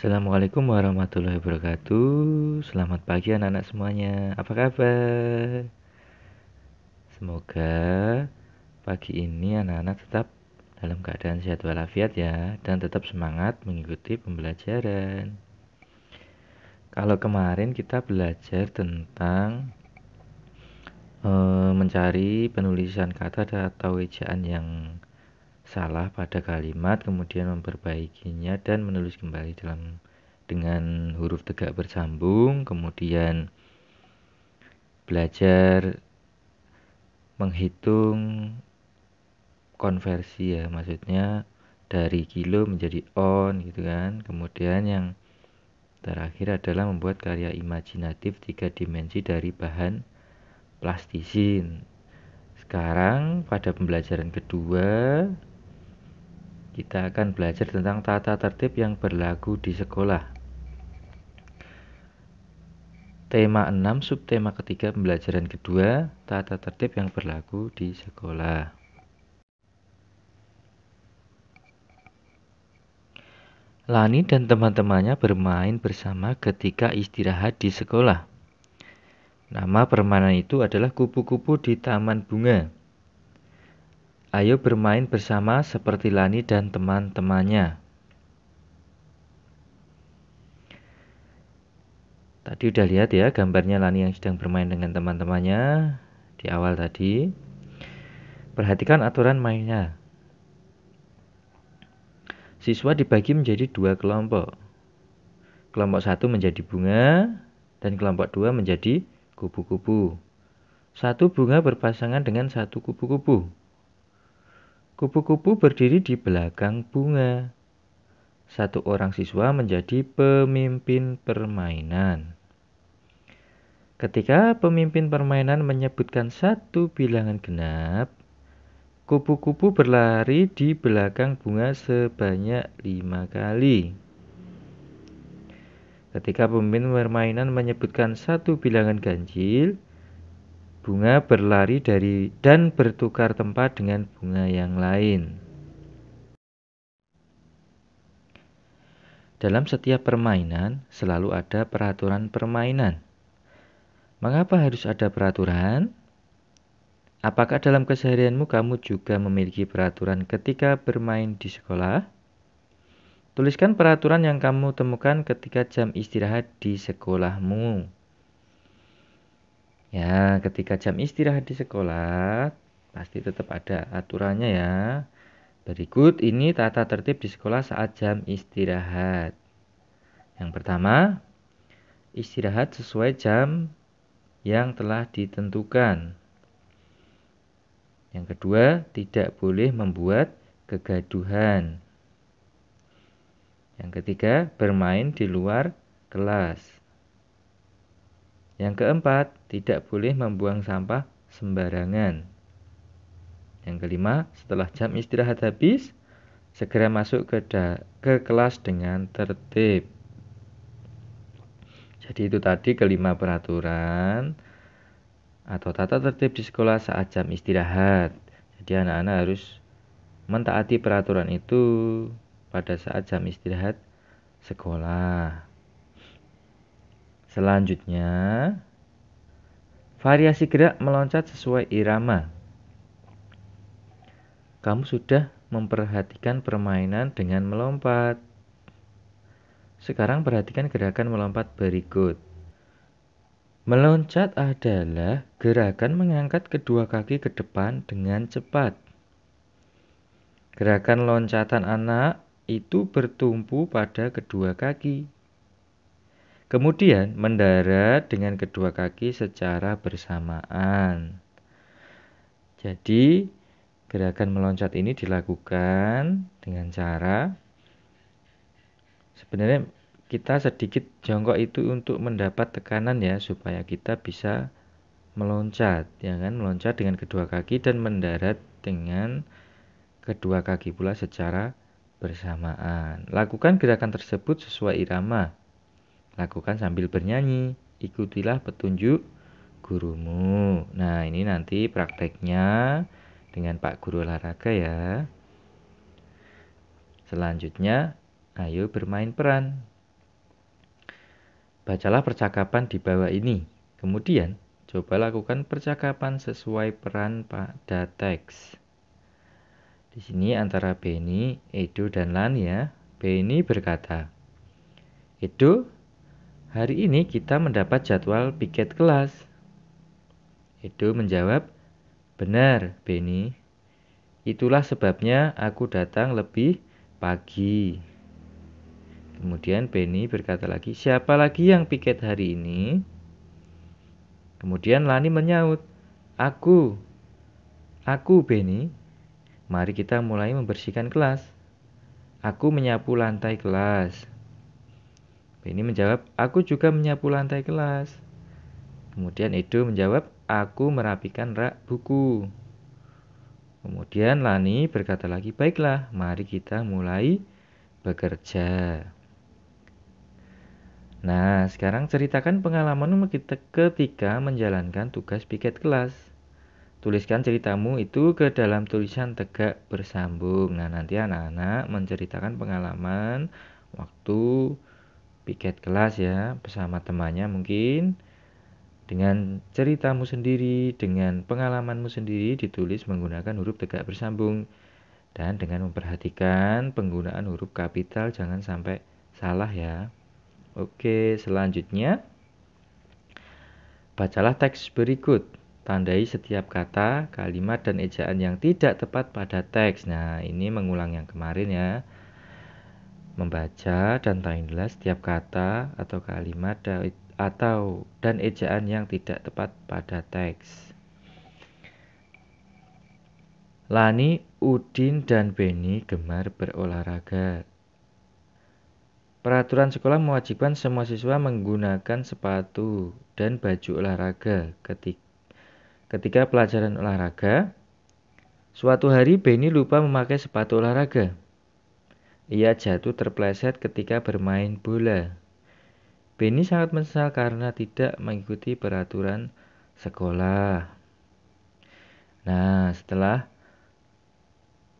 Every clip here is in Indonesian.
Assalamualaikum warahmatullahi wabarakatuh. Selamat pagi anak-anak semuanya. Apa kabar? Semoga pagi ini anak-anak tetap dalam keadaan sehat walafiat ya, dan tetap semangat mengikuti pembelajaran. Kalau kemarin kita belajar tentang mencari penulisan kata atau ejaan yang salah pada kalimat, kemudian memperbaikinya dan menulis kembali dengan huruf tegak bersambung, kemudian belajar menghitung konversi ya, maksudnya dari kilo menjadi on gitu kan. Kemudian yang terakhir adalah membuat karya imajinatif 3 dimensi dari bahan plastisin. Sekarang pada pembelajaran kedua kita akan belajar tentang tata tertib yang berlaku di sekolah. Tema 6, subtema ketiga pembelajaran kedua, tata tertib yang berlaku di sekolah. Lani dan teman-temannya bermain bersama ketika istirahat di sekolah. Nama permainan itu adalah kupu-kupu di taman bunga. Ayo bermain bersama seperti Lani dan teman-temannya. Tadi udah lihat ya gambarnya Lani yang sedang bermain dengan teman-temannya di awal tadi. Perhatikan aturan mainnya. Siswa dibagi menjadi 2 kelompok. Kelompok 1 menjadi bunga dan kelompok 2 menjadi kupu-kupu. 1 bunga berpasangan dengan 1 kupu-kupu. Kupu-kupu berdiri di belakang bunga. 1 orang siswa menjadi pemimpin permainan. Ketika pemimpin permainan menyebutkan 1 bilangan genap, kupu-kupu berlari di belakang bunga sebanyak 5 kali. Ketika pemimpin permainan menyebutkan 1 bilangan ganjil, bunga berlari dan bertukar tempat dengan bunga yang lain. Dalam setiap permainan selalu ada peraturan permainan. Mengapa harus ada peraturan? Apakah dalam keseharianmu kamu juga memiliki peraturan ketika bermain di sekolah? Tuliskan peraturan yang kamu temukan ketika jam istirahat di sekolahmu. Ya, ketika jam istirahat di sekolah, pasti tetap ada aturannya ya. Berikut ini tata tertib di sekolah saat jam istirahat. Yang pertama, istirahat sesuai jam yang telah ditentukan. Yang kedua, tidak boleh membuat kegaduhan. Yang ketiga, bermain di luar kelas. Yang keempat, tidak boleh membuang sampah sembarangan. Yang kelima, setelah jam istirahat habis, segera masuk ke kelas dengan tertib. Jadi itu tadi kelima peraturan atau tata tertib di sekolah saat jam istirahat. Jadi anak-anak harus mentaati peraturan itu pada saat jam istirahat sekolah. Selanjutnya, variasi gerak meloncat sesuai irama. Kamu sudah memperhatikan permainan dengan melompat. Sekarang perhatikan gerakan melompat berikut. Meloncat adalah gerakan mengangkat kedua kaki ke depan dengan cepat. Gerakan loncatan anak itu bertumpu pada kedua kaki. Kemudian mendarat dengan kedua kaki secara bersamaan. Jadi gerakan meloncat ini dilakukan dengan cara sebenarnya kita sedikit jongkok itu untuk mendapat tekanan ya, supaya kita bisa meloncat, ya kan? Meloncat dengan kedua kaki dan mendarat dengan kedua kaki pula secara bersamaan. Lakukan gerakan tersebut sesuai irama. Lakukan sambil bernyanyi. Ikutilah petunjuk gurumu. Nah, ini nanti prakteknya dengan Pak Guru olahraga ya. Selanjutnya, ayo bermain peran. Bacalah percakapan di bawah ini. Kemudian, coba lakukan percakapan sesuai peran pada teks. Di sini antara Benny, Edo, dan Lani ya. Benny berkata, Edo, hari ini kita mendapat jadwal piket kelas. Edo menjawab, benar, Benny. Itulah sebabnya aku datang lebih pagi. Kemudian Benny berkata lagi, siapa lagi yang piket hari ini? Kemudian Lani menyaut, aku Benny. Mari kita mulai membersihkan kelas. Aku menyapu lantai kelas. Benny menjawab, aku juga menyapu lantai kelas. Kemudian Edo menjawab, aku merapikan rak buku. Kemudian Lani berkata lagi, baiklah, mari kita mulai bekerja. Nah, sekarang ceritakan pengalamanmu ketika menjalankan tugas piket kelas. Tuliskan ceritamu itu ke dalam tulisan tegak bersambung. Nah, nanti anak-anak menceritakan pengalaman waktu piket kelas ya, bersama temannya mungkin. Dengan ceritamu sendiri, dengan pengalamanmu sendiri ditulis menggunakan huruf tegak bersambung. Dan dengan memperhatikan penggunaan huruf kapital, jangan sampai salah ya. Oke, selanjutnya bacalah teks berikut. Tandai setiap kata, kalimat, dan ejaan yang tidak tepat pada teks. Nah, ini mengulang yang kemarin ya. Membaca dan tandailah setiap kata atau kalimat dan ejaan yang tidak tepat pada teks. Lani, Udin, dan Benny gemar berolahraga. Peraturan sekolah mewajibkan semua siswa menggunakan sepatu dan baju olahraga ketika pelajaran olahraga. Suatu hari Benny lupa memakai sepatu olahraga. Ia jatuh terpleset ketika bermain bola. Benny sangat menyesal karena tidak mengikuti peraturan sekolah. Nah, setelah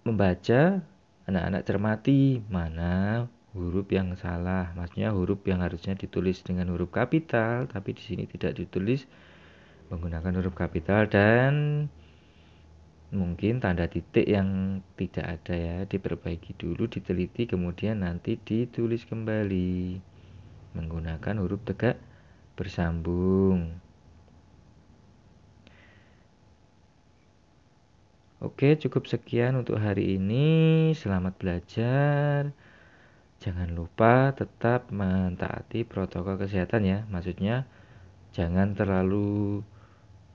membaca, anak-anak cermati mana huruf yang salah. Maksudnya huruf yang harusnya ditulis dengan huruf kapital, tapi di sini tidak ditulis menggunakan huruf kapital, dan mungkin tanda titik yang tidak ada ya, diperbaiki dulu, diteliti, kemudian nanti ditulis kembali menggunakan huruf tegak bersambung. Oke, cukup sekian untuk hari ini. Selamat belajar. Jangan lupa tetap mentaati protokol kesehatan ya. Maksudnya jangan terlalu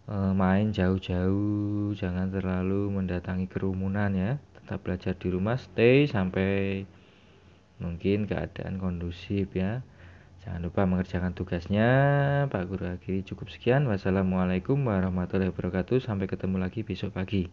main jauh-jauh, jangan terlalu mendatangi kerumunan ya. Tetap belajar di rumah, stay sampai mungkin keadaan kondusif ya. Jangan lupa mengerjakan tugasnya. Pak Guru akhiri cukup sekian. Wassalamualaikum warahmatullahi wabarakatuh. Sampai ketemu lagi besok pagi.